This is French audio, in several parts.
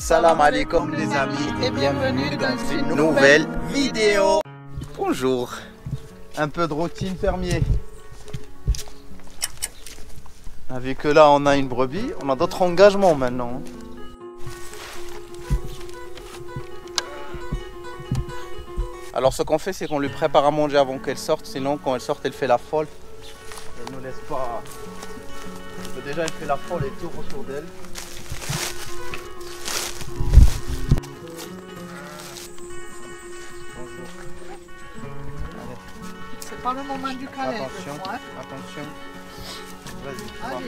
Salam alaikum les amis et bienvenue dans une nouvelle vidéo. Bonjour. Un peu de routine fermier. Vu que là on a une brebis, on a d'autres engagements maintenant. Alors ce qu'on fait, c'est qu'on lui prépare à manger avant qu'elle sorte, sinon quand elle sort elle fait la folle. Elle nous laisse pas. Déjà elle fait la folle et tourne autour d'elle. C'est pas le moment du câlin. Attention, attention. Vas-y. Allez.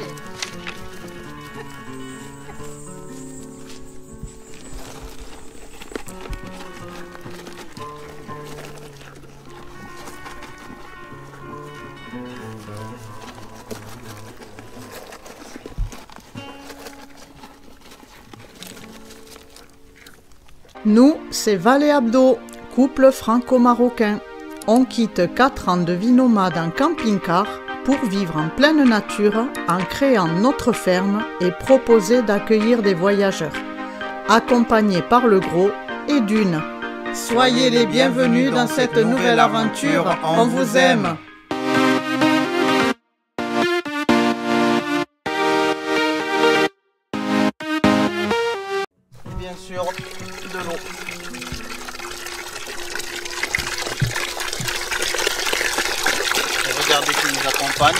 Nous, c'est Val et Abdo, couple franco-marocain. On quitte 4 ans de vie nomade en camping-car pour vivre en pleine nature en créant notre ferme et proposer d'accueillir des voyageurs, accompagnés par le gros et Dune. Soyez les bienvenus dans cette nouvelle aventure, on vous aime. Bien sûr, de l'eau. Regardez qui nous accompagne.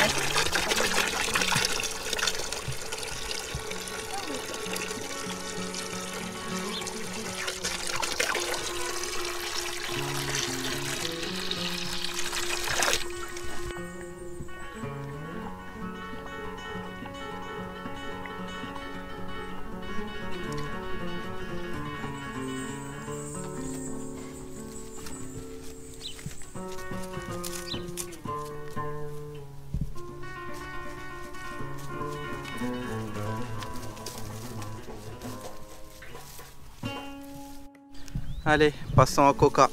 Allez, passons au coca.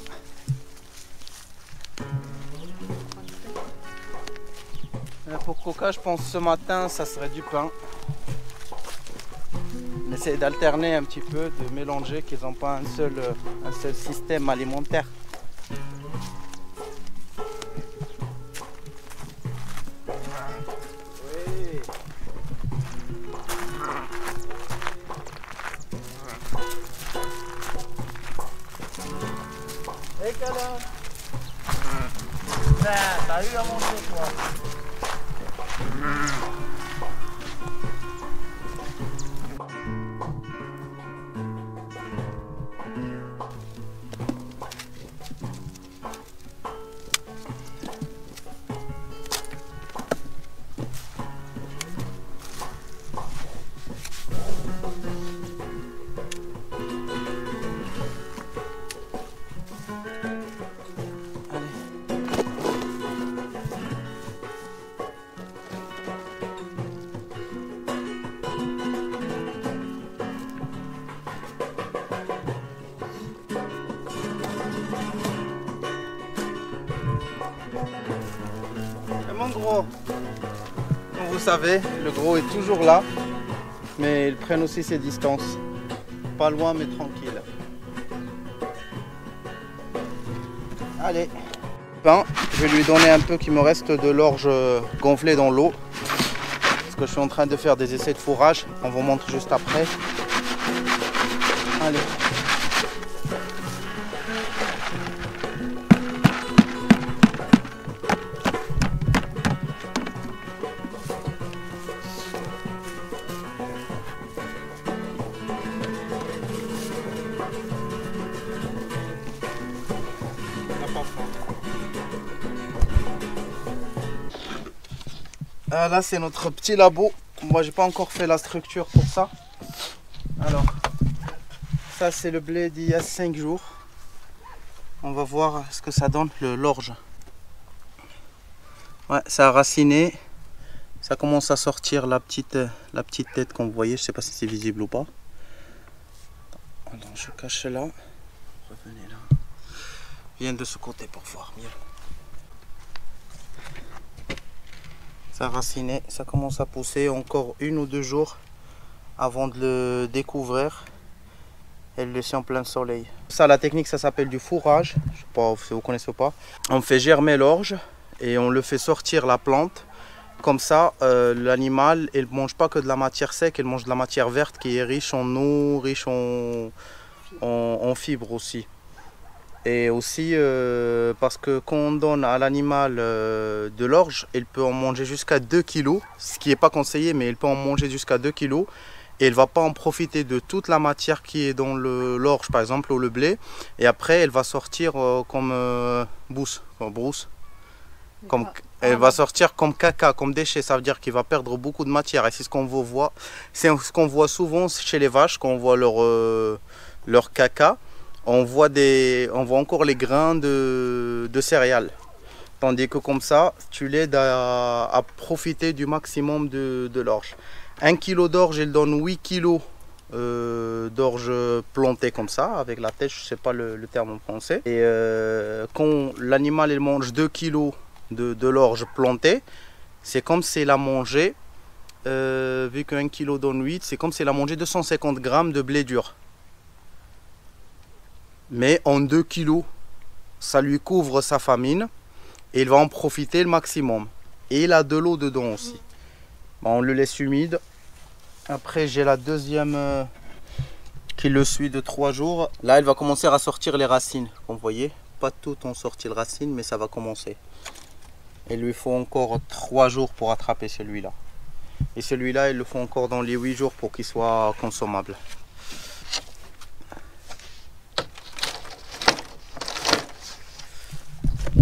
Pour coca, je pense ce matin, ça serait du pain. On essaie d'alterner un petit peu, de mélanger, qu'ils n'ont pas un seul système alimentaire. Oui. Hey câlin. T'as eu à manger toi. Mon gros, comme vous savez, le gros est toujours là, mais ils prennent aussi ses distances. Pas loin mais tranquille. Allez, ben, je vais lui donner un peu qu'il me reste de l'orge gonflée dans l'eau. Parce que je suis en train de faire des essais de fourrage. On vous montre juste après. Allez. Là c'est notre petit labo. Moi j'ai pas encore fait la structure pour ça. Alors ça c'est le blé d'il y a 5 jours. On va voir ce que ça donne, l'orge. Ouais, ça a raciné. Ça commence à sortir la petite tête qu'on voyait. Je sais pas si c'est visible ou pas. Attends, je cache là. Revenez là. Viens de ce côté pour voir mieux. Ça a raciné, ça commence à pousser encore 1 ou 2 jours avant de le découvrir. et le laisser en plein soleil. Ça, la technique, ça s'appelle du fourrage. Je sais pas si vous connaissez ou pas. On fait germer l'orge et on le fait sortir la plante. Comme ça, l'animal, il ne mange pas que de la matière sec, il mange de la matière verte qui est riche en eau, riche en fibres aussi. Et aussi parce que quand on donne à l'animal de l'orge, il peut en manger jusqu'à 2 kg, ce qui n'est pas conseillé, mais il peut en manger jusqu'à 2 kg. Et il ne va pas en profiter de toute la matière qui est dans l'orge, par exemple, ou le blé. Et après, elle va sortir comme brousse. Elle va sortir comme caca, comme déchet. Ça veut dire qu'il va perdre beaucoup de matière. Et c'est ce qu'on voit. C'est ce qu'on voit souvent chez les vaches, quand on voit leur caca. On voit encore les grains de céréales. Tandis que comme ça, tu l'aides à profiter du maximum de l'orge. 1 kg d'orge, il donne 8 kg d'orge plantée comme ça, avec la tête, je ne sais pas le terme en français. Et quand l'animal il mange 2 kg de l'orge plantée, c'est comme s'il a mangé, vu que 1 kg donne 8, c'est comme s'il a mangé 250 grammes de blé dur. Mais en 2 kg, ça lui couvre sa famine et il va en profiter le maximum. Et il a de l'eau dedans aussi. Bon, on le laisse humide. Après, j'ai la deuxième qui le suit de 3 jours. Là, elle va commencer à sortir les racines. Comme vous voyez, pas toutes ont sorti les racines, mais ça va commencer. Il lui faut encore 3 jours pour attraper celui-là. Et celui-là, il le faut encore dans les 8 jours pour qu'il soit consommable.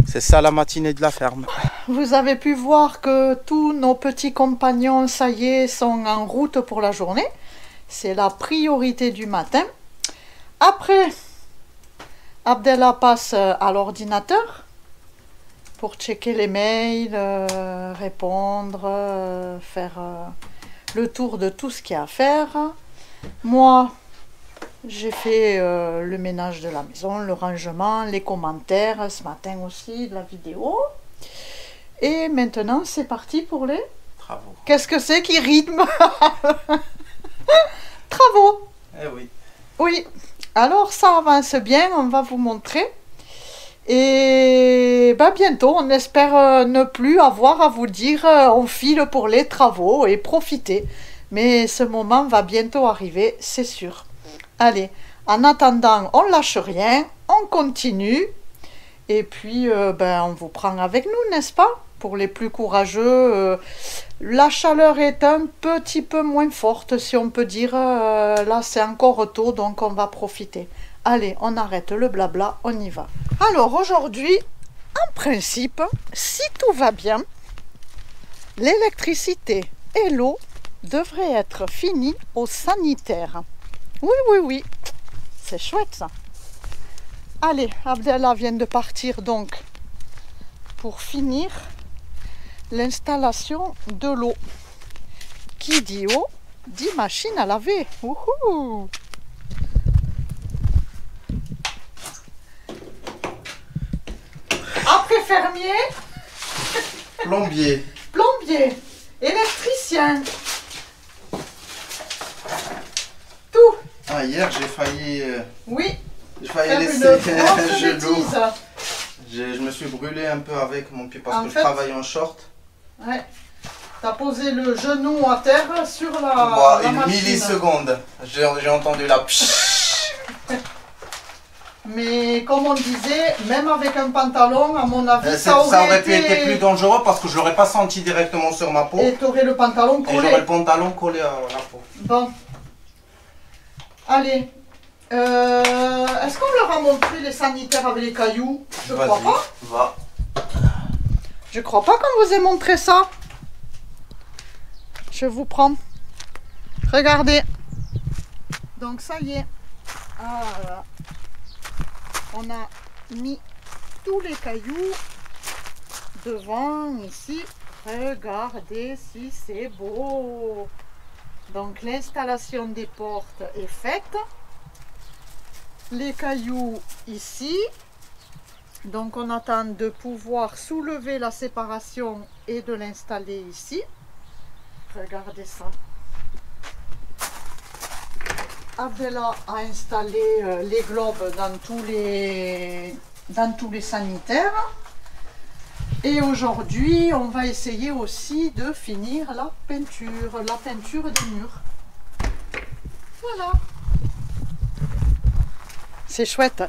C'est ça la matinée de la ferme. Vous avez pu voir que tous nos petits compagnons, ça y est, sont en route pour la journée. C'est la priorité du matin. Après, Abdellah passe à l'ordinateur pour checker les mails, répondre, faire le tour de tout ce qu'il y a à faire. Moi, j'ai fait le ménage de la maison, le rangement, les commentaires, ce matin aussi, de la vidéo. Et maintenant, c'est parti pour les travaux. Qu'est-ce que c'est qui rythme? Travaux. Eh oui. Oui. Alors, ça avance bien, on va vous montrer. Et ben, bientôt, on espère ne plus avoir à vous dire on file pour les travaux et profiter. Mais ce moment va bientôt arriver, c'est sûr. Allez, en attendant, on lâche rien, on continue. Et puis, on vous prend avec nous, n'est-ce pas? Pour les plus courageux, la chaleur est un petit peu moins forte, si on peut dire. Là, c'est encore tôt, donc on va profiter. Allez, on arrête le blabla, on y va. Alors, aujourd'hui, en principe, si tout va bien, l'électricité et l'eau devraient être finies au sanitaire. Oui, oui, oui, c'est chouette ça. Allez, Abdellah vient de partir donc pour finir l'installation de l'eau. Qui dit eau, dit machine à laver. Wouhou! Après fermier, Plombier. plombier, électricien, tout. Ah, hier, j'ai failli Oui, laisser une grosse je l'eau. bêtise. Je me suis brûlé un peu avec mon pied parce En que fait, je travaille en short. Ouais. T'as posé le genou à terre sur Bon, la une machine. milliseconde, j'ai entendu la Mais comme on disait, même avec un pantalon, à mon avis, ça aurait pu été être plus dangereux parce que je l'aurais pas senti directement sur ma peau. Et t'aurais le pantalon Et j'aurais collé. le pantalon collé à la peau. Bon. Allez. Est-ce qu'on leur a montré les sanitaires avec les cailloux? Je crois pas. Va. Je crois pas qu'on vous ait montré ça. Je vous prends. Regardez. Donc ça y est. Ah, voilà. On a mis tous les cailloux devant ici. Regardez si c'est beau. Donc l'installation des portes est faite. Les cailloux ici. Donc on attend de pouvoir soulever la séparation et de l'installer ici. Regardez ça. Abdella a installé les globes dans tous les sanitaires. Et aujourd'hui, on va essayer aussi de finir la peinture des murs. Voilà. C'est chouette.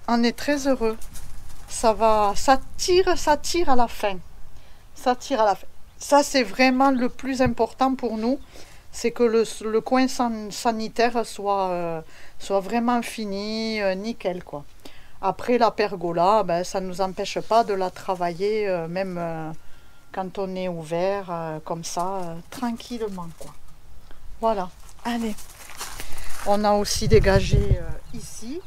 On est très heureux. Ça tire à la fin. Ça tire à la fin. Ça, c'est vraiment le plus important pour nous. C'est que le coin sanitaire soit vraiment fini, nickel, quoi. Après, la pergola, ben, ça ne nous empêche pas de la travailler, même quand on est ouvert, comme ça, tranquillement, quoi. Voilà, allez. On a aussi dégagé ici.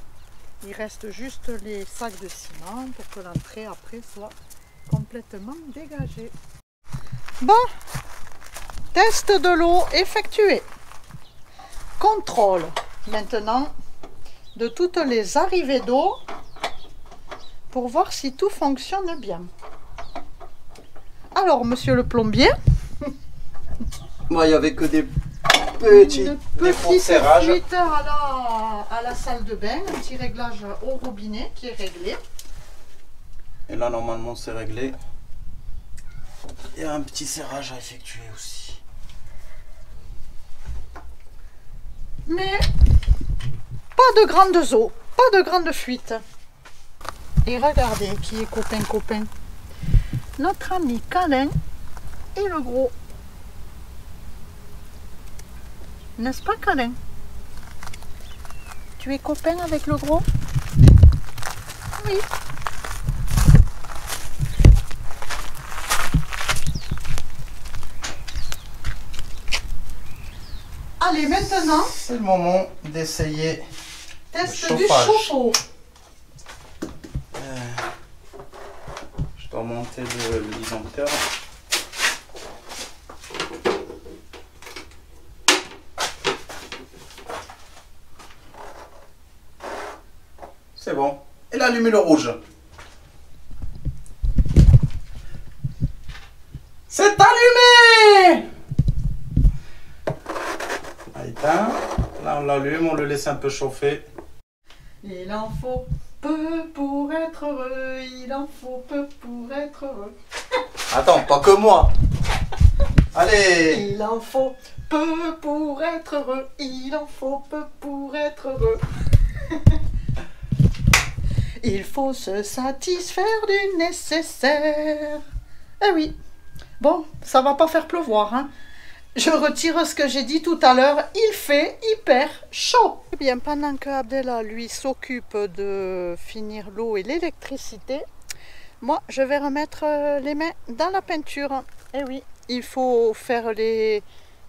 Il reste juste les sacs de ciment pour que l'entrée, après, soit complètement dégagée. Bon, test de l'eau effectué. Contrôle maintenant de toutes les arrivées d'eau pour voir si tout fonctionne bien. Alors, monsieur le plombier, Moi, il n'y avait que des petits serrages. fuite à la salle de bain, un petit réglage au robinet qui est réglé. Et là, normalement, c'est réglé. Il y a un petit serrage à effectuer aussi. Mais pas de grandes eaux, pas de grandes fuites. Et regardez qui est copain. Notre ami Câlin et le gros. N'est-ce pas, Câlin? Tu es copain avec le gros? Oui. Allez, maintenant, C'est le moment d'essayer test le du chauffage. chauffe-eau. Je dois monter le disjoncteur. C'est bon. Et allumer le rouge. C'est allumé! Éteint. Là, on l'allume, on le laisse un peu chauffer. Il en faut peu pour être heureux, il en faut peu pour être heureux. Attends, pas que moi. Allez. Il en faut peu pour être heureux, il en faut peu pour être heureux. Il faut se satisfaire du nécessaire. Eh oui, bon, ça va pas faire pleuvoir, hein. Je retire ce que j'ai dit tout à l'heure, il fait hyper chaud. Eh bien, pendant que Abdella, lui, s'occupe de finir l'eau et l'électricité, moi, je vais remettre les mains dans la peinture. Eh oui, il faut faire les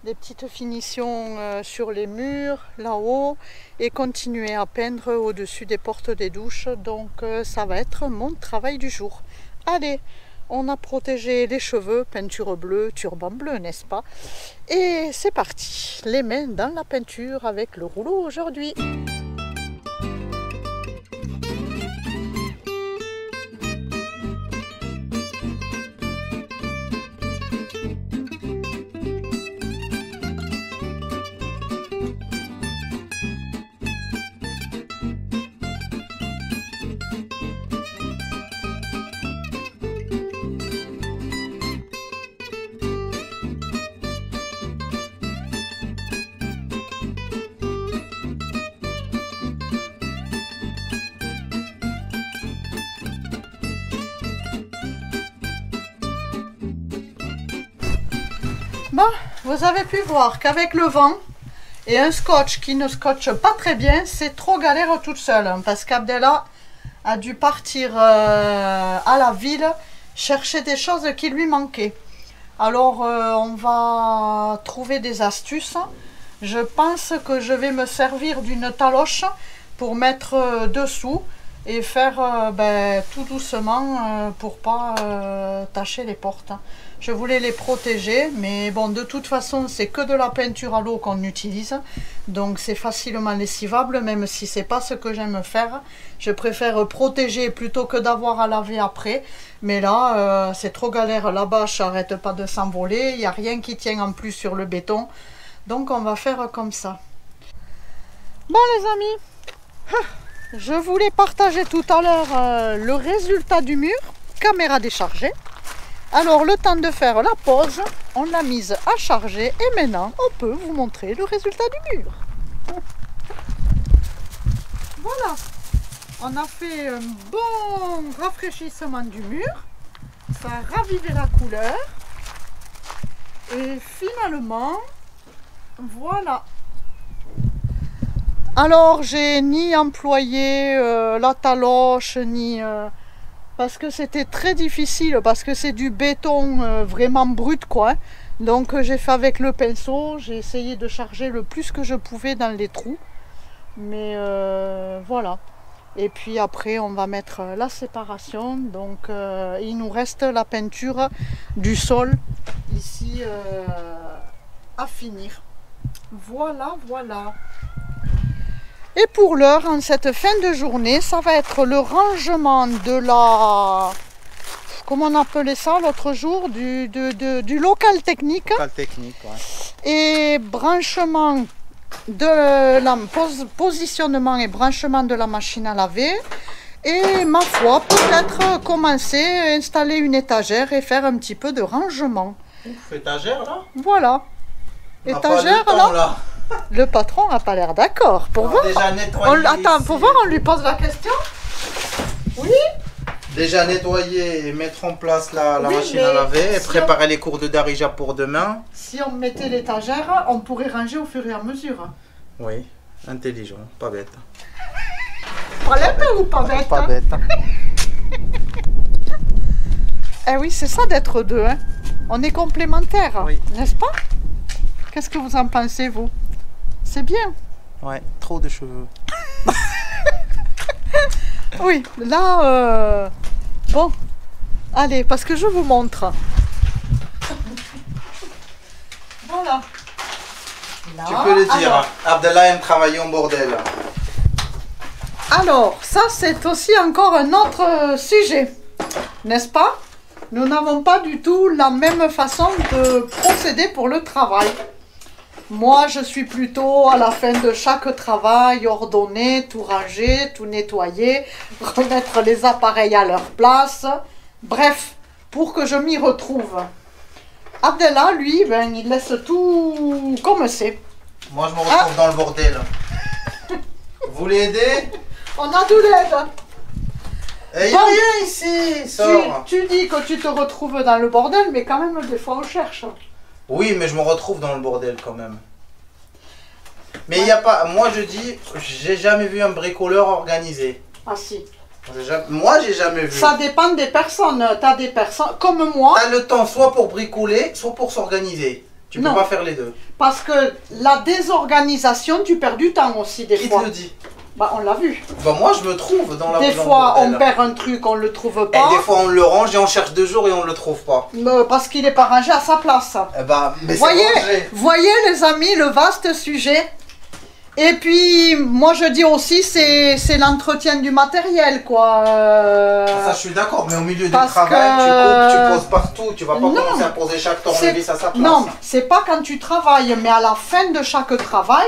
petites finitions sur les murs, là-haut, et continuer à peindre au-dessus des portes des douches. Donc, ça va être mon travail du jour. Allez! On a protégé les cheveux, peinture bleue, turban bleu, n'est-ce pas? Et c'est parti, les mains dans la peinture avec le rouleau aujourd'hui. Bon, vous avez pu voir qu'avec le vent et un scotch qui ne scotche pas très bien, c'est trop galère toute seule. Hein, parce qu'Abdella a dû partir à la ville chercher des choses qui lui manquaient. Alors, on va trouver des astuces. Je pense que je vais me servir d'une taloche pour mettre dessous et faire tout doucement pour pas tacher les portes. Je voulais les protéger, mais bon, de toute façon, c'est que de la peinture à l'eau qu'on utilise. Donc, c'est facilement lessivable, même si c'est pas ce que j'aime faire. Je préfère protéger plutôt que d'avoir à laver après. Mais là, c'est trop galère. La bâche n'arrête pas de s'envoler. Il n'y a rien qui tient en plus sur le béton. Donc, on va faire comme ça. Bon les amis, je voulais partager tout à l'heure le résultat du mur, caméra déchargée. Alors le temps de faire la pause, on l'a mise à charger et maintenant on peut vous montrer le résultat du mur. Voilà, on a fait un bon rafraîchissement du mur, ça a ravivé la couleur et finalement, voilà. Alors j'ai ni employé la taloche ni parce que c'était très difficile parce que c'est du béton vraiment brut quoi. Donc j'ai fait avec le pinceau, j'ai essayé de charger le plus que je pouvais dans les trous. Mais voilà. Et puis après on va mettre la séparation. Donc il nous reste la peinture du sol ici à finir. Voilà, voilà. Et pour l'heure, en cette fin de journée, ça va être le rangement de la... Comment on appelait ça l'autre jour? Du local technique. Local technique, ouais. Et branchement de la... positionnement et branchement de la machine à laver. Et ma foi, peut-être commencer à installer une étagère et faire un petit peu de rangement. Ouf, étagère là? Voilà. On Étagère pas le temps, là. Le patron n'a pas l'air d'accord. Pour voir. Déjà nettoyer. Attends, ici. pour voir, on lui pose la question. Oui. Déjà nettoyer et mettre en place la Oui, machine à laver et si préparer les cours de Darija pour demain. Si on mettait l'étagère, on pourrait ranger au fur et à mesure. Oui, intelligent, pas bête. Pas bête ou pas bête? Pas bête. Eh oui, c'est ça d'être deux. Hein. On est complémentaires, Oui. n'est-ce pas? Qu'est-ce que vous en pensez, vous? C'est bien. Ouais, trop de cheveux. Oui, là, bon, allez, parce que je vous montre. Voilà. Là, Tu peux le dire, alors, Abdallah aime travailler en bordel. Alors, ça c'est aussi encore un autre sujet, n'est-ce pas? Nous n'avons pas du tout la même façon de procéder pour le travail. Moi, je suis plutôt à la fin de chaque travail, ordonner, tout ranger, tout nettoyer, remettre les appareils à leur place. Bref, pour que je m'y retrouve. Abdallah, lui, ben, il laisse tout comme c'est. Moi, je me retrouve dans le bordel. Vous voulez aider? On a de l'aide. Il n'y a rien ici. Sors. Tu dis que tu te retrouves dans le bordel, mais quand même, des fois, on cherche. Oui, mais je me retrouve dans le bordel quand même. Mais il n'y a pas... Moi, je dis, j'ai jamais vu un bricoleur organisé. Ah si. Moi, j'ai jamais vu. Ça dépend des personnes. Tu as des personnes comme moi. Tu as le temps soit pour bricoler, soit pour s'organiser. Tu peux Non. pas faire les deux. Parce que la désorganisation, tu perds du temps aussi des Qui fois. te le dit? Bah, on l'a vu. Bah, moi, je me trouve dans la Des dans le fois, on bordel. perd un truc, on le trouve Et pas. des fois, on le range et on cherche 2 jours et on le trouve pas. Parce qu'il n'est pas rangé à sa place. Eh bah, mais c'est Voyez, rangé. voyez les amis, le vaste sujet. Et puis, moi je dis aussi, c'est l'entretien du matériel, quoi. Ça, je suis d'accord, mais au milieu du parce travail, que- tu poses partout. Tu vas pas Non. commencer à poser chaque tournevis à sa place. Non, c'est pas quand tu travailles, mais à la fin de chaque travail,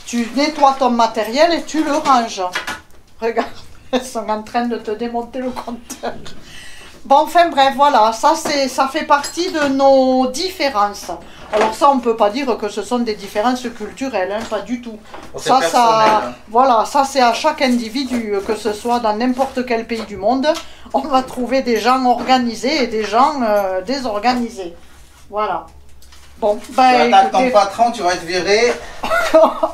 tu nettoies ton matériel et tu le ranges. Regarde, elles sont en train de te démonter le compteur. Bon, enfin bref, voilà, ça fait partie de nos différences. Alors ça, on peut pas dire que ce sont des différences culturelles, hein, pas du tout. C'est personnel. Voilà, ça c'est à chaque individu, que ce soit dans n'importe quel pays du monde, on va trouver des gens organisés et des gens désorganisés. Voilà. Bon, Tu ben attaques ton écoutez, patron, tu vas être viré.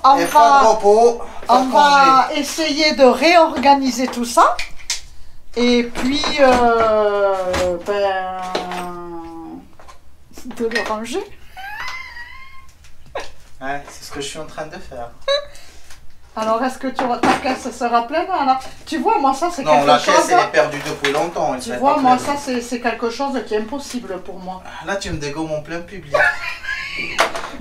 on Et pas de va, repos. Pas on de va congé. essayer de réorganiser tout ça. Et puis, de le ranger. Ouais, c'est ce que je suis en train de faire. Alors, est-ce que ta caisse sera pleine là? Tu vois, moi, ça, c'est Non, quelque la chose... caisse, elle est perdue depuis longtemps. Tu vois, moi, ça, c'est quelque chose qui est impossible pour moi. Là, tu me dégommes en plein public.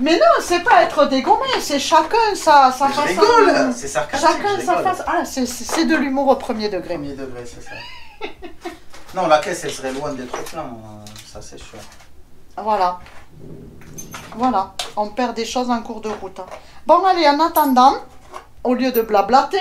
Mais non, c'est pas être dégommé, c'est chacun sa Je façon... rigole, c'est sarcastique. Chacun je sa rigole. façon... Ah, c'est de l'humour au premier degré. Premier degré, c'est ça. Non, la caisse, elle serait loin d'être plein, ça c'est sûr. Voilà. Voilà, on perd des choses en cours de route. Bon, allez, en attendant, au lieu de blablater,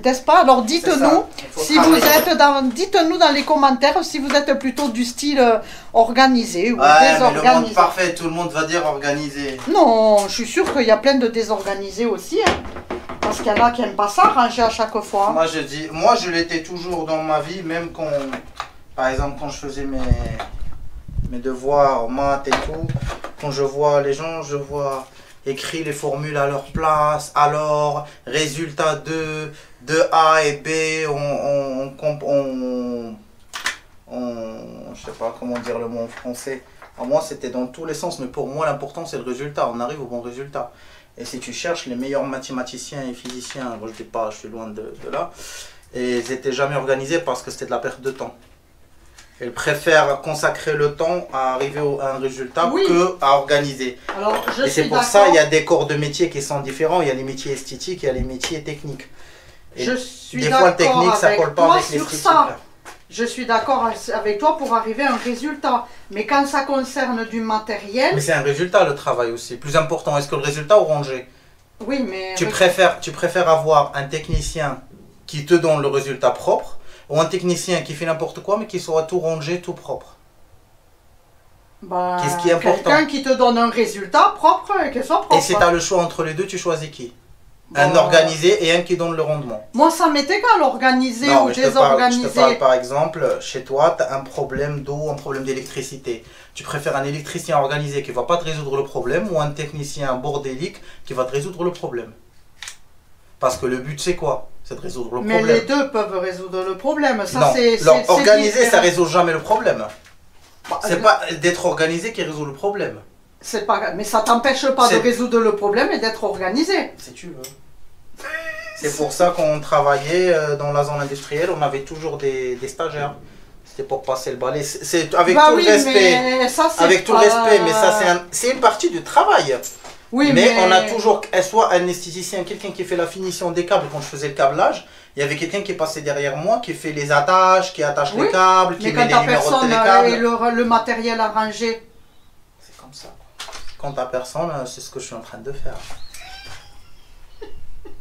n'est-ce pas? Alors dites-nous si vous êtes dites-nous dans les commentaires si vous êtes plutôt du style organisé ou désorganisé. Mais le monde parfait, tout le monde va dire organisé. Non, je suis sûre qu'il y a plein de désorganisés aussi, hein. Parce qu'il y en a qui n'aiment pas ça, ranger à chaque fois. Moi je dis, moi je l'étais toujours dans ma vie, même quand, par exemple, quand je faisais mes devoirs, maths et tout, quand je vois les gens, je vois écrit les formules à leur place, alors, résultat de A et B, je sais pas comment dire le mot en français. À moi c'était dans tous les sens, mais pour moi l'important c'est le résultat, on arrive au bon résultat. Et si tu cherches les meilleurs mathématiciens et physiciens, moi je dis pas, je suis loin de là, et ils n'étaient jamais organisés parce que c'était de la perte de temps. Ils préfèrent consacrer le temps à arriver à un résultat que à organiser. Alors, et c'est pour ça qu'il y a des corps de métiers qui sont différents. Il y a les métiers esthétiques, il y a les métiers techniques. Et je suis des fois le technique ça colle pas avec l'esthétique. Je suis d'accord avec toi pour arriver à un résultat. Mais quand ça concerne du matériel... Mais c'est un résultat le travail aussi. Plus important, est-ce que le résultat ou ranger? Oui, mais... Tu préfères avoir un technicien qui te donne le résultat propre ou un technicien qui fait n'importe quoi mais qui soit tout rangé, tout propre? Bah, qu'est-ce qui est important? Quelqu'un qui te donne un résultat propre et qu'il soit propre. Et si tu as le choix entre les deux, tu choisis qui? Un organisé et un qui donne le rendement. Moi, ça m'est égal, organisé ou désorganisé. Je te parle par exemple, chez toi, tu as un problème d'eau, un problème d'électricité. Tu préfères un électricien organisé qui ne va pas te résoudre le problème ou un technicien bordélique qui va te résoudre le problème? Parce que le but, c'est quoi? C'est de résoudre le problème. Mais les deux peuvent résoudre le problème. Ça, non, c'est organisé, ça ne résout jamais le problème. Bah, c'est pas d'être organisé qui résout le problème. C'est pas, mais ça t'empêche pas de résoudre le problème et d'être organisé. Si tu veux. C'est pour ça qu'on travaillait dans la zone industrielle, on avait toujours des stagiaires. C'était pour passer le balai. C'est avec tout le respect. Mais ça, avec tout le respect, mais ça c'est une partie du travail. Oui, mais on a toujours soit un esthéticien, quelqu'un qui fait la finition des câbles quand je faisais le câblage. Il y avait quelqu'un qui passait derrière moi, qui fait les attaches, qui attache les câbles, qui met les numéros de télécâbles. Et le matériel à ranger. C'est comme ça. Quand t'as personne, c'est ce que je suis en train de faire.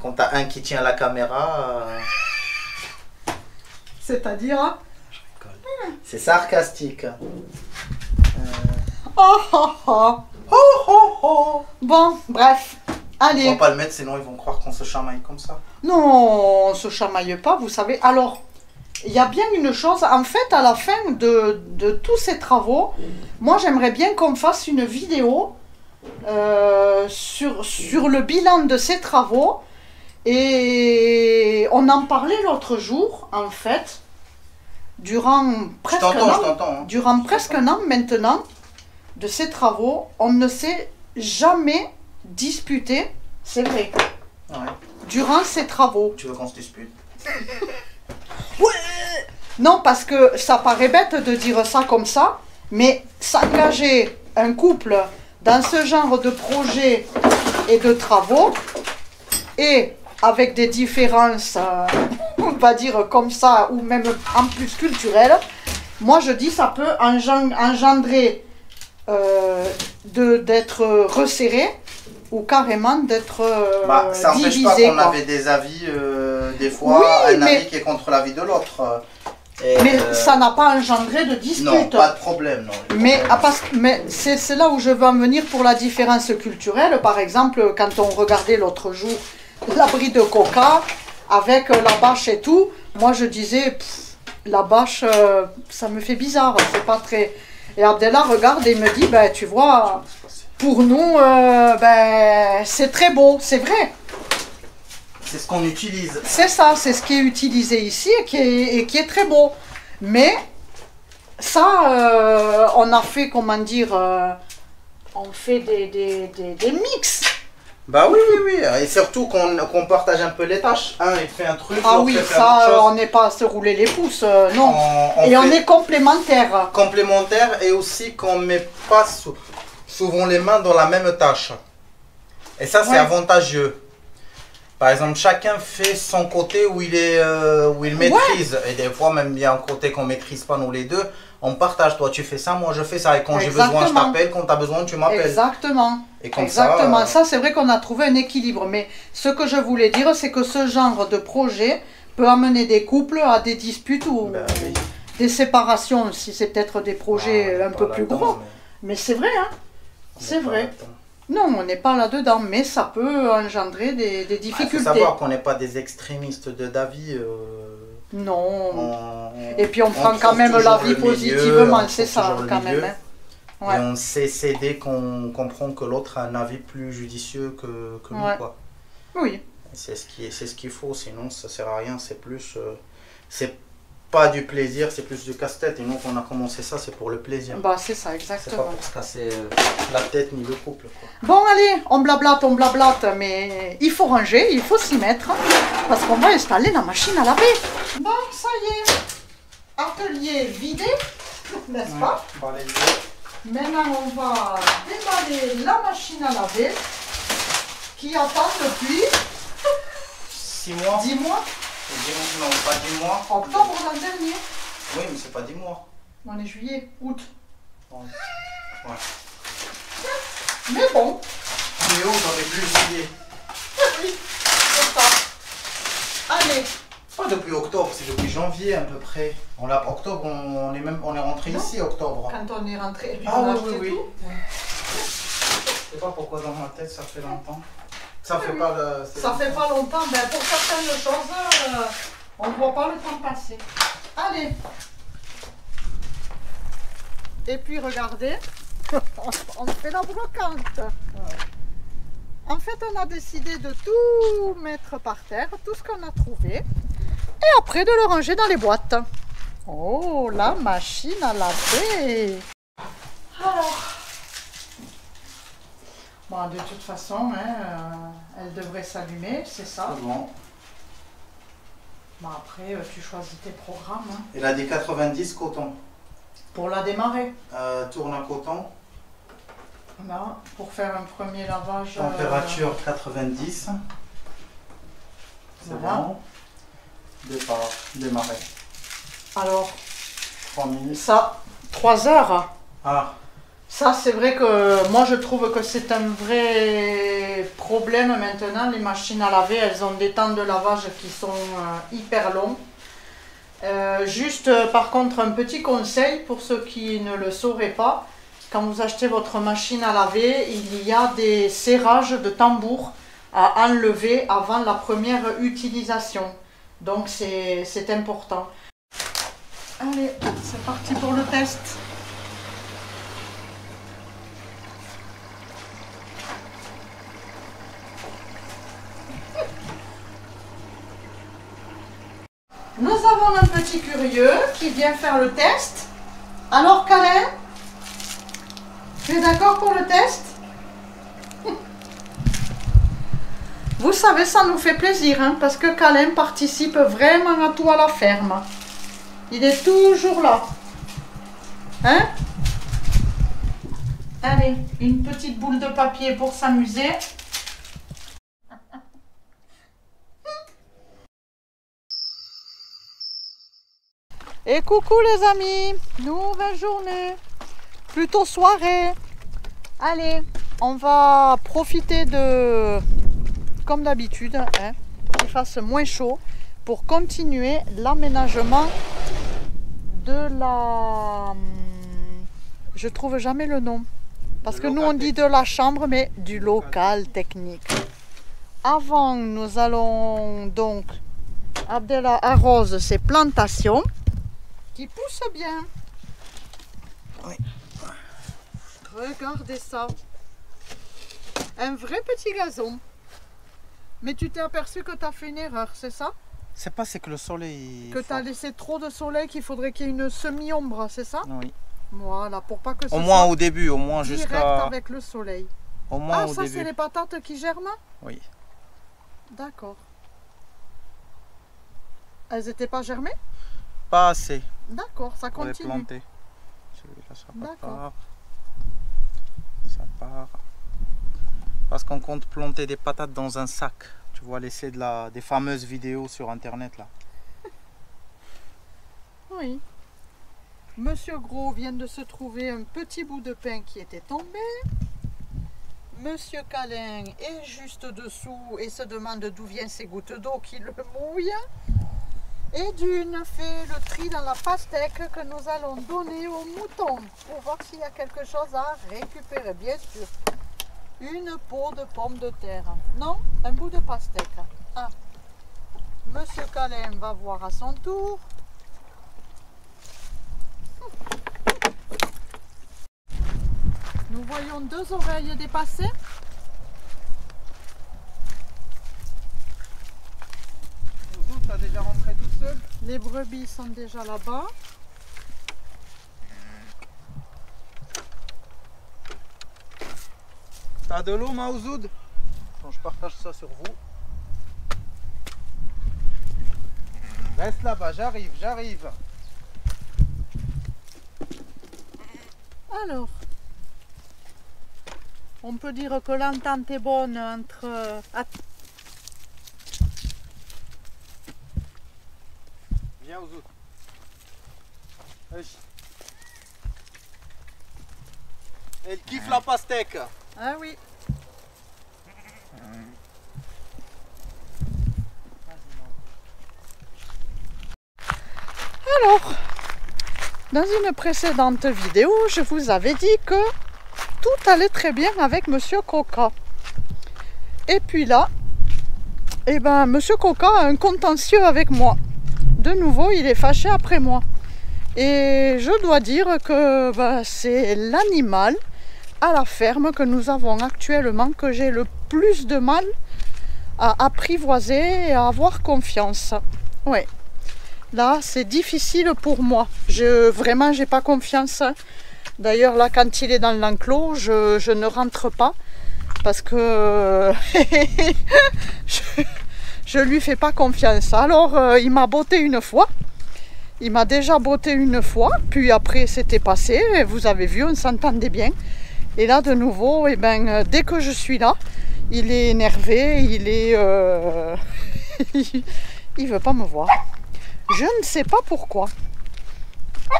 Quand t'as un qui tient la caméra... C'est-à-dire? Je rigole. C'est sarcastique. Oh oh oh. Oh oh oh. Bon, bref. Allez. On va pas le mettre, sinon ils vont croire qu'on se chamaille comme ça. Non, on se chamaille pas, vous savez. Alors, il y a bien une chose. En fait, à la fin de tous ces travaux, moi j'aimerais bien qu'on fasse une vidéo sur le bilan de ces travaux. Et on en parlait l'autre jour, en fait, durant presque un an maintenant, de ces travaux, on ne s'est jamais disputé, c'est vrai, durant ces travaux. Tu veux qu'on se dispute? Ouais. Non, parce que ça paraît bête de dire ça comme ça, mais s'engager un couple dans ce genre de projet et de travaux, et avec des différences, on va dire comme ça, ou même en plus culturelles, moi je dis ça peut engendrer d'être resserré ou carrément d'être ça n'empêche pas qu'on avait des avis, des fois, oui, avis qui est contre l'avis de l'autre. Mais ça n'a pas engendré de dispute. Non, pas de problème. Non, mais c'est là où je veux en venir pour la différence culturelle. Par exemple, quand on regardait l'autre jour l'abri de coca avec la bâche et tout, moi je disais la bâche ça me fait bizarre, c'est pas très... Et Abdellah regarde et me dit ben tu vois, pour nous c'est très beau, c'est vrai. C'est ce qu'on utilise. C'est ça, c'est ce qui est utilisé ici et qui est très beau. Mais ça on a fait, comment dire, on fait des mix. Bah oui, et surtout qu'on partage un peu les tâches. Un, il fait un truc, ah oui, ça, on n'est pas à se rouler les pouces, non. On est complémentaires. Complémentaires et aussi qu'on ne met pas souvent les mains dans la même tâche. Et ça, c'est avantageux. Par exemple, chacun fait son côté où il maîtrise. Et des fois, même il y a un côté qu'on maîtrise pas nous les deux. On partage. Toi, tu fais ça, moi, je fais ça. Et quand j'ai besoin, je t'appelle. Quand tu as besoin, tu m'appelles. Exactement. Et comme Exactement. Ça, c'est vrai qu'on a trouvé un équilibre. Mais ce que je voulais dire, c'est que ce genre de projet peut amener des couples à des disputes ou des séparations, si c'est peut-être des projets un peu plus gros. Mais c'est vrai, hein. C'est vrai. Non, on n'est pas là-dedans, mais ça peut engendrer des difficultés. Il faut savoir qu'on n'est pas des extrémistes d'avis. Non. Et puis on prend quand même la vie positivement, c'est ça quand même. Hein. Ouais. Et on sait céder qu'on comprend que l'autre a un avis plus judicieux que nous. Quoi. Oui. C'est ce qu'il faut, sinon ça sert à rien. C'est plus... c'est pas du plaisir, c'est plus du casse-tête. Et nous, quand on a commencé ça, c'est pour le plaisir. Bah, c'est ça, exactement. C'est pas pour se casser la tête ni le couple. Quoi. Bon, allez, on blablate, mais il faut ranger, il faut s'y mettre. Parce qu'on va installer la machine à laver. Bon, ça y est. Atelier vidé, n'est-ce pas? Maintenant, on va déballer la machine à laver qui attend depuis 6 mois. 10 mois. Non, pas 10 mois. Octobre l'an dernier. Oui, mais c'est pas 10 mois. On est juillet, août. Ouais. Mais bon. Mais août, on est plus juillet. Oui, c'est ça. Allez. Pas depuis octobre, c'est depuis janvier à peu près. Octobre, on est rentré ici octobre. Quand on est rentré, oui. Tout. Je sais pas pourquoi dans ma tête ça fait longtemps. Ça fait pas longtemps, mais pour certaines choses, on ne voit pas le temps passer. Allez. Et puis regardez, on fait la brocante. En fait, on a décidé de tout mettre par terre, tout ce qu'on a trouvé, et après de le ranger dans les boîtes. Oh, la machine à laver. Alors, bon, de toute façon, elle devrait s'allumer, c'est ça. Bon. Bon, après, tu choisis tes programmes. Hein. Elle a dit 90 coton. Pour la démarrer. Tourne à coton. Là, pour faire un premier lavage. Température 90. C'est bon. Départ, démarrer. Alors, 3 minutes. Ça, 3 heures. Ah. Ça, c'est vrai que moi, je trouve que c'est un vrai problème maintenant. Les machines à laver, elles ont des temps de lavage qui sont hyper longs. Juste, par contre, un petit conseil pour ceux qui ne le sauraient pas. Quand vous achetez votre machine à laver, il y a des serrages de tambour à enlever avant la première utilisation. Donc, c'est important. Allez, c'est parti pour le test. Nous avons un petit curieux qui vient faire le test. Alors, Câlin, tu es d'accord pour le test? Vous savez, ça nous fait plaisir, hein, parce que Câlin participe vraiment à tout à la ferme. Il est toujours là. Hein? Allez, une petite boule de papier pour s'amuser. Et coucou les amis, nouvelle journée, plutôt soirée. Allez, on va profiter de, comme d'habitude, hein, qu'il fasse moins chaud pour continuer l'aménagement de la... Je trouve jamais le nom. Parce que nous on dit de la chambre, mais du local technique. Avant, nous allons donc... Abdella arrose ses plantations qui poussent bien. Oui. Regardez ça. Un vrai petit gazon. Mais tu t'es aperçu que tu as fait une erreur, c'est ça? C'est que le soleil... Que tu as laissé trop de soleil, qu'il faudrait qu'il y ait une semi-ombre, c'est ça? Oui. Voilà, pour pas que ce au moins au début, au moins direct jusqu'à... avec le soleil. Au moins au ça début. c'est les patates qui germent? Oui. D'accord. Elles n'étaient pas germées? Pas assez. D'accord, ça Pour les continue. planter. Celui-là, ça part. Ça part. Parce qu'on compte planter des patates dans un sac, tu vois laisser des fameuses vidéos sur internet là. Oui. Monsieur Gros vient de se trouver un petit bout de pain qui était tombé. Monsieur Câlin est juste dessous et se demande d'où viennent ces gouttes d'eau qui le mouillent. Et Dune fait le tri dans la pastèque que nous allons donner aux moutons pour voir s'il y a quelque chose à récupérer, bien sûr. Une peau de pomme de terre. Non, un bout de pastèque. Ah. Monsieur Câlin va voir à son tour. Nous voyons 2 oreilles dépassées. T'as déjà rentré toute seule? Les brebis sont déjà là-bas. T'as de l'eau, Maouzoud? Quand je partage ça sur vous. Reste là-bas, j'arrive. Alors, on peut dire que l'entente est bonne entre... Viens, Ouzoud. Elle kiffe la pastèque. Ah oui. Alors, dans une précédente vidéo, je vous avais dit que tout allait très bien avec Monsieur Coca. Et puis là, eh ben, Monsieur Coca a un contentieux avec moi. De nouveau, il est fâché après moi. Et je dois dire que c'est l'animal à la ferme que nous avons actuellement que j'ai le plus de mal à apprivoiser et à avoir confiance. Ouais. Là, c'est difficile pour moi. Vraiment, j'ai pas confiance. D'ailleurs, là, quand il est dans l'enclos, je ne rentre pas parce que je lui fais pas confiance. Alors, il m'a botté une fois. Il m'a déjà botté une fois, puis après c'était passé, vous avez vu, on s'entendait bien. Et là de nouveau, eh ben, dès que je suis là, il est énervé, il est... il veut pas me voir. Je ne sais pas pourquoi.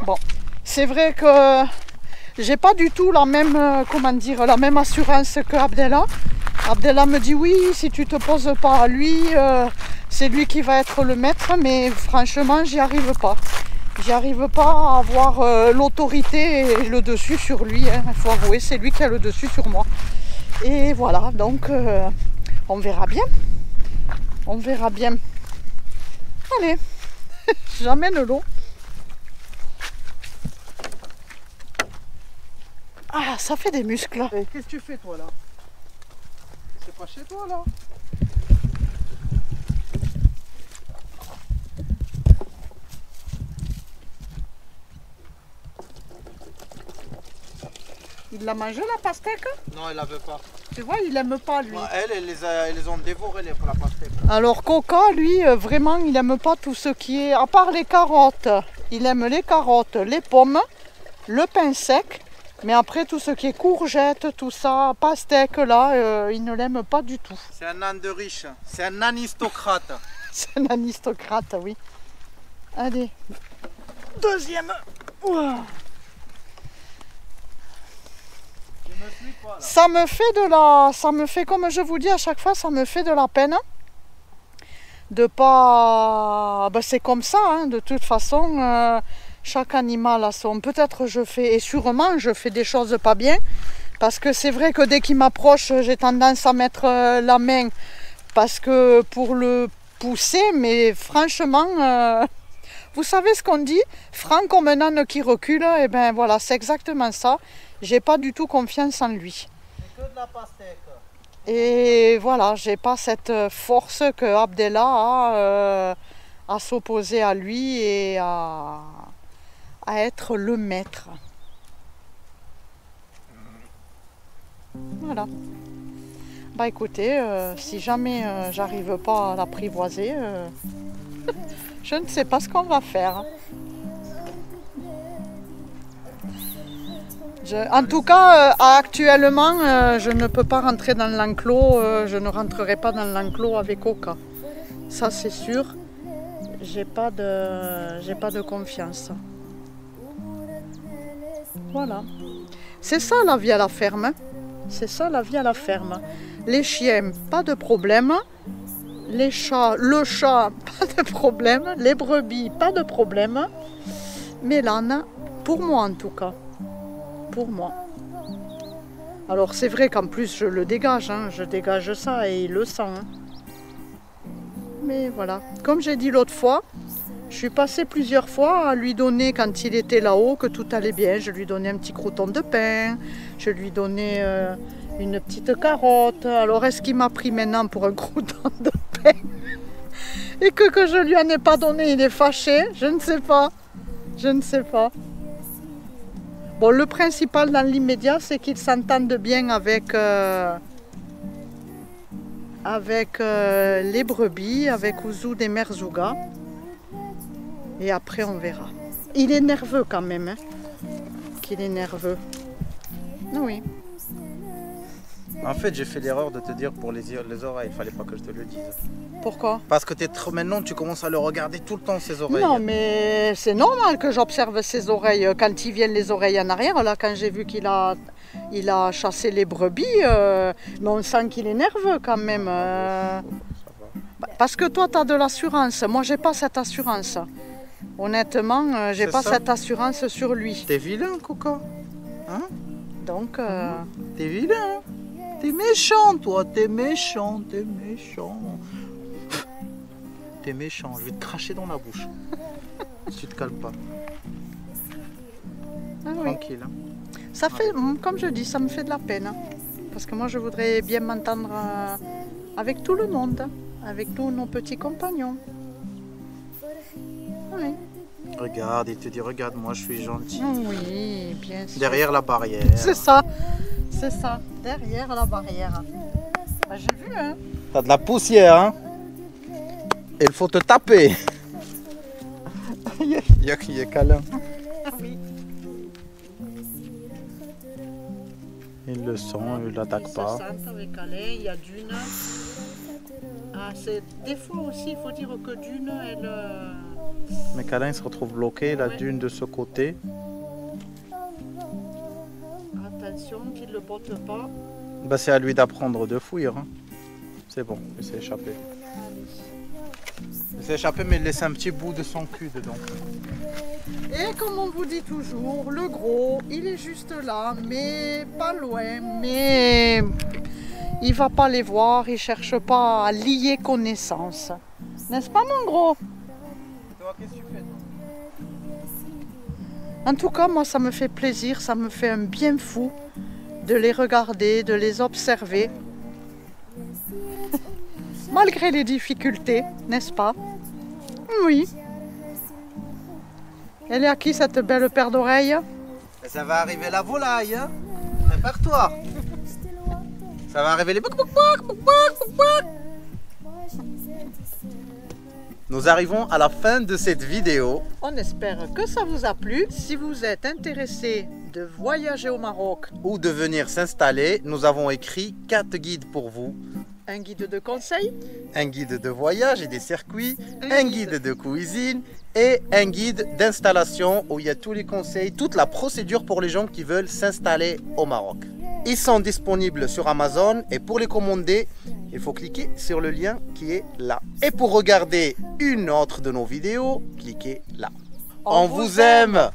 Bon, c'est vrai que j'ai pas du tout la même, comment dire, la même assurance que Abdella. Abdella me dit oui, si tu te poses pas à lui, c'est lui qui va être le maître, mais franchement, j'y arrive pas. J'y arrive pas à avoir l'autorité et le dessus sur lui. Hein. Il faut avouer, c'est lui qui a le dessus sur moi. Et voilà, donc on verra bien. On verra bien. Allez, j'amène l'eau. Ah, ça fait des muscles. Hey, qu'est-ce que tu fais toi là? C'est pas chez toi là? Il l'a mangé la pastèque? Non, elle la veut pas. Tu vois, il aime pas lui. Ouais, elle les ont dévorées la pastèque. Alors Coca, lui, vraiment, il aime pas tout ce qui est... À part les carottes. Il aime les carottes, les pommes, le pain sec. Mais après, tout ce qui est courgettes, tout ça, pastèque, là, il ne l'aime pas du tout. C'est un âne de riche. C'est un aristocrate. C'est un aristocrate, oui. Allez. Deuxième. Ouah. Ça me fait comme je vous dis à chaque fois, ça me fait de la peine de pas, c'est comme ça, hein, de toute façon, chaque animal a son, peut-être je fais, et sûrement je fais des choses pas bien, parce que c'est vrai que dès qu'il m'approche, j'ai tendance à mettre la main, parce que pour le pousser, mais franchement, vous savez ce qu'on dit, franc comme un âne qui recule, et ben voilà, c'est exactement ça. J'ai pas du tout confiance en lui. C'est que de la pastèque. Et voilà, j'ai pas cette force que Abdella a à s'opposer à lui et à être le maître. Voilà. Bah écoutez, si jamais j'arrive pas à l'apprivoiser, je ne sais pas ce qu'on va faire. En tout cas, actuellement, je ne peux pas rentrer dans l'enclos. Je ne rentrerai pas dans l'enclos avec Oka. Ça, c'est sûr. J'ai pas de confiance. Voilà. C'est ça la vie à la ferme. C'est ça la vie à la ferme. Les chiens, pas de problème. Les chats, le chat, pas de problème. Les brebis, pas de problème. Mais l'âne, pour moi en tout cas. Pour moi. Alors c'est vrai qu'en plus je le dégage. Je dégage ça et il le sent. Mais voilà. Comme j'ai dit l'autre fois, je suis passée plusieurs fois à lui donner, quand il était là-haut, que tout allait bien. Je lui donnais un petit crouton de pain, je lui donnais une petite carotte. Alors est-ce qu'il m'a pris maintenant pour un crouton de pain et que je lui en ai pas donné, il est fâché? Je ne sais pas. Je ne sais pas. Bon, le principal dans l'immédiat, c'est qu'ils s'entendent bien avec les brebis, avec Ouzou des Merzouga. Et après, on verra. Il est nerveux quand même. Qu'il est nerveux. Oui. En fait, j'ai fait l'erreur de te dire pour les oreilles. Il fallait pas que je te le dise. Pourquoi? Parce que maintenant, tu commences à le regarder tout le temps, ses oreilles. Non, mais c'est normal que j'observe ses oreilles. Quand il vient les oreilles en arrière, là, quand j'ai vu qu'il a chassé les brebis, mais on sent qu'il est nerveux quand même. Parce que toi, tu as de l'assurance. Moi, j'ai pas cette assurance. Honnêtement, j'ai pas cette assurance sur lui. T'es vilain, Coco. Hein? Donc... T'es vilain. T'es méchant, toi. T'es méchant, t'es méchant. T'es méchant. Je vais te cracher dans la bouche. Si tu te calmes pas. Ah oui. Tranquille. Hein. Ça fait, comme je dis, ça me fait de la peine. Parce que moi, je voudrais bien m'entendre avec tout le monde. Avec tous nos petits compagnons. Oui. Regarde, il te dit, regarde, moi je suis gentil. Oui, bien sûr. Derrière la barrière. C'est ça, derrière la barrière. Bah, j'ai vu, hein. T'as de la poussière, hein. Il faut te taper. Il est câlin. Oui. Il le sent, il l'attaque pas. Ils se sentent avec Alain, il y a Dune. Des fois aussi, il faut dire que Dune, elle... Mais Câlin se retrouve bloqué, la Ouais. dune de ce côté. Attention qu'il ne le botte pas. Bah, c'est à lui d'apprendre de fuir. Hein. C'est bon, il s'est échappé. Il s'est échappé, mais il laisse un petit bout de son cul dedans. Et comme on vous dit toujours, le gros, il est juste là, mais pas loin. Mais il va pas les voir, il cherche pas à lier connaissance. N'est-ce pas, mon gros? Qu'est-ce que tu fais, toi? En tout cas, moi, ça me fait plaisir, ça me fait un bien fou de les regarder, de les observer. Malgré les difficultés, n'est-ce pas? Oui. Elle est à qui, cette belle paire d'oreilles? Ça va arriver la volaille, hein. Prépare-toi. Ça va arriver les bouc bouc bouc bouc bouc bouc. Nous arrivons à la fin de cette vidéo. On espère que ça vous a plu. Si vous êtes intéressé de voyager au Maroc Ou de venir s'installer, nous avons écrit 4 guides pour vous. un guide de conseil, Un guide de voyage et des circuits, un guide de cuisine et un guide d'installation où il y a tous les conseils, toute la procédure pour les gens qui veulent s'installer au Maroc. Ils sont disponibles sur Amazon et pour les commander, il faut cliquer sur le lien qui est là. Et pour regarder une autre de nos vidéos, cliquez là. On vous aime!